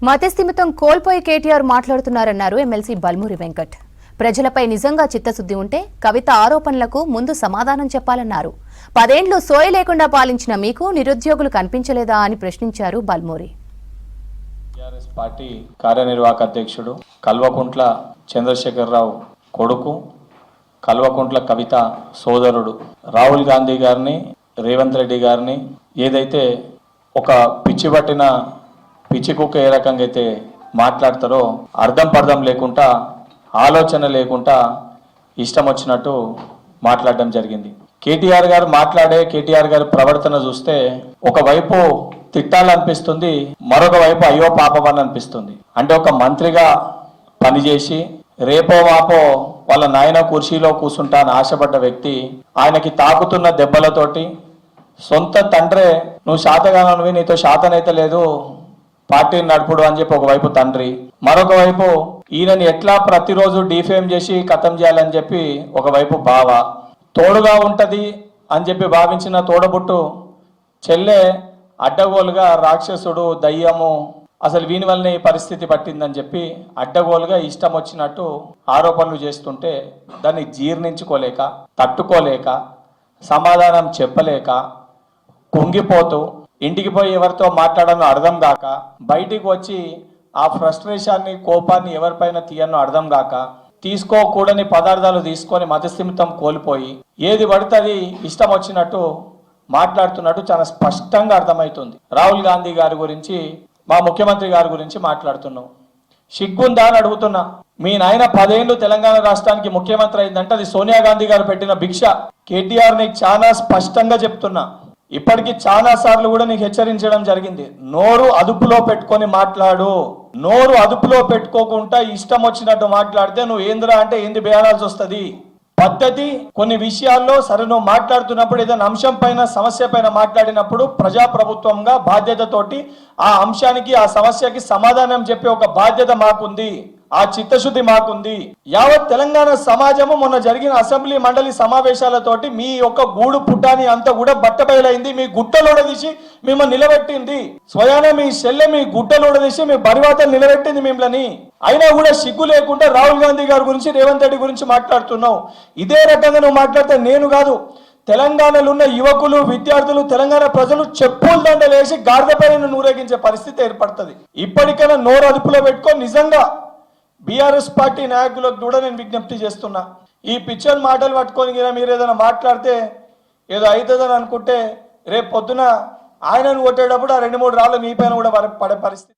మతిస్థిమితం కోల్పోయి కేటీఆర్ మాట్లాడుతున్నారన్నారు ఎమ్మెల్సీ బల్మూరి వెంకట్. ప్రజలపై నిజంగా చిత్తశుద్ధి ఉంటే కవిత ఆరోపణలకు ముందు సమాధానం చెప్పాలన్నారు. 10 ఏళ్లు సోయి లేకుండా పాలించిన మీకు నిరుద్యోగులు కనిపించలేదా అని ప్రశ్నించారు బల్మూరి. టీఆర్ఎస్ పార్టీ కార్యనిర్వాహక అధ్యక్షుడు కల్వకుంట్ల చంద్రశేఖరరావు కొడుకు, కల్వకుంట్ల కవిత సోదరుడు రాహుల్ గాంధీ గారిని, రేవంత్ రెడ్డి గారిని ఏదైతే ఒక పిచ్చి పట్టిన పిచ్చి కుక్క ఏ రకంగా అయితే మాట్లాడతారో అర్థం పర్థం లేకుండా, ఆలోచన లేకుండా ఇష్టం వచ్చినట్టు మాట్లాడడం జరిగింది. కేటీఆర్ గారు కేటీఆర్ గారి ప్రవర్తన చూస్తే ఒకవైపు తిట్టాలనిపిస్తుంది, మరొక వైపు అయ్యో పాపమని అనిపిస్తుంది. అంటే ఒక మంత్రిగా పనిచేసి రేపో మాపో వాళ్ళ నాయన కుర్చీలో కూర్చుంటా అని ఆశపడ్డ వ్యక్తి, ఆయనకి తాకుతున్న దెబ్బలతోటి సొంత తండ్రే నువ్వు శాతగానవి, నీతో శాతనైతే లేదు పార్టీని నడుపుడు అని చెప్పి ఒకవైపు తండ్రి, మరొక వైపు ఈయనని ఎట్లా ప్రతిరోజు డిఫేమ్ చేసి ఖతం చేయాలని చెప్పి ఒకవైపు బావ, తోడుగా ఉంటది అని చెప్పి భావించిన తోడబుట్టు చెల్లె అడ్డగోలుగా రాక్షసుడు, దయ్యము, అసలు వీని వల్లనే ఈ పరిస్థితి పట్టిందని చెప్పి అడ్డగోలుగా ఇష్టం వచ్చినట్టు ఆరోపణలు చేస్తుంటే దాన్ని జీర్ణించుకోలేక, తట్టుకోలేక, సమాధానం చెప్పలేక, కుంగిపోతూ ఇంటికి పోయి ఎవరితో మాట్లాడాలో అర్థం కాక, బయటికి వచ్చి ఆ ఫ్రస్ట్రేషన్ని, కోపాన్ని ఎవరిపైన తీయనో అర్థం కాక, తీసుకోకూడని పదార్థాలు తీసుకొని మతిస్థిమితం కోల్పోయి ఏది పడితే అది ఇష్టం వచ్చినట్టు మాట్లాడుతున్నట్టు చాలా స్పష్టంగా అర్థమవుతుంది. రాహుల్ గాంధీ గారి గురించి, మా ముఖ్యమంత్రి గారి గురించి మాట్లాడుతున్నాం. సిగ్గుందా అని అడుగుతున్నా. మీ నాయన 10 ఏళ్లు తెలంగాణ రాష్ట్రానికి ముఖ్యమంత్రి అయిందంటే అది సోనియా గాంధీ గారు పెట్టిన భిక్ష. కేటీఆర్ నీకు చాలా స్పష్టంగా చెప్తున్నా, ఇప్పటికీ చాలా సార్లు కూడా నీకు హెచ్చరించడం జరిగింది. నోరు అదుపులో పెట్టుకొని మాట్లాడు. నోరు అదుపులో పెట్టుకోకుండా ఇష్టం వచ్చినట్టు మాట్లాడితే నువ్వు ఏందిరా అంటే ఏంది బేయాల్సి వస్తుంది. పద్ధతి కొన్ని విషయాల్లో సరే, నువ్వు మాట్లాడుతున్నప్పుడు ఏదైనా అంశం పైన, సమస్య పైన మాట్లాడినప్పుడు ప్రజాప్రభుత్వంగా బాధ్యతతోటి ఆ అంశానికి, ఆ సమస్యకి సమాధానం చెప్పే ఒక బాధ్యత మాకుంది, ఆ చిత్తశుద్ధి మాకుంది. యావత్ తెలంగాణ సమాజము మొన్న జరిగిన అసెంబ్లీ మండలి సమావేశాలతోటి మీ యొక్క గూడు పుట్టాని అంతా కూడా బట్టబయలైంది. మీ గుట్టలోడదీసి మిమ్మల్ని నిలబెట్టింది. స్వయాన మీ చెల్లె మీ గుట్టలోడదీసి మీ బరివాతలు నిలబెట్టింది మిమ్మల్ని. అయినా కూడా సిగ్గు లేకుండా రాహుల్ గాంధీ గారి గురించి, రేవంత్ రెడ్డి గురించి మాట్లాడుతున్నావు. ఇదే రకంగా నువ్వు మాట్లాడితే నేను కాదు, తెలంగాణలో ఉన్న యువకులు, విద్యార్థులు, తెలంగాణ ప్రజలు చెప్పులు దండలేసి గాడిదపైన నూరేగించే పరిస్థితి ఏర్పడుతుంది. ఇప్పటికైనా నోరు అదుపులో పెట్టుకో. నిజంగా బీఆర్ఎస్ పార్టీ నాయకులకు కూడా నేను విజ్ఞప్తి చేస్తున్నా, ఈ పిక్చర్ మాటలు పట్టుకొని మీరు ఏదైనా మాట్లాడితే ఏదో అవుతుందని అనుకుంటే రేపు పొద్దున ఆయనను కొట్టేటప్పుడు ఆ 2-3 రాళ్ళు మీ పైన కూడా పడే పరిస్థితి.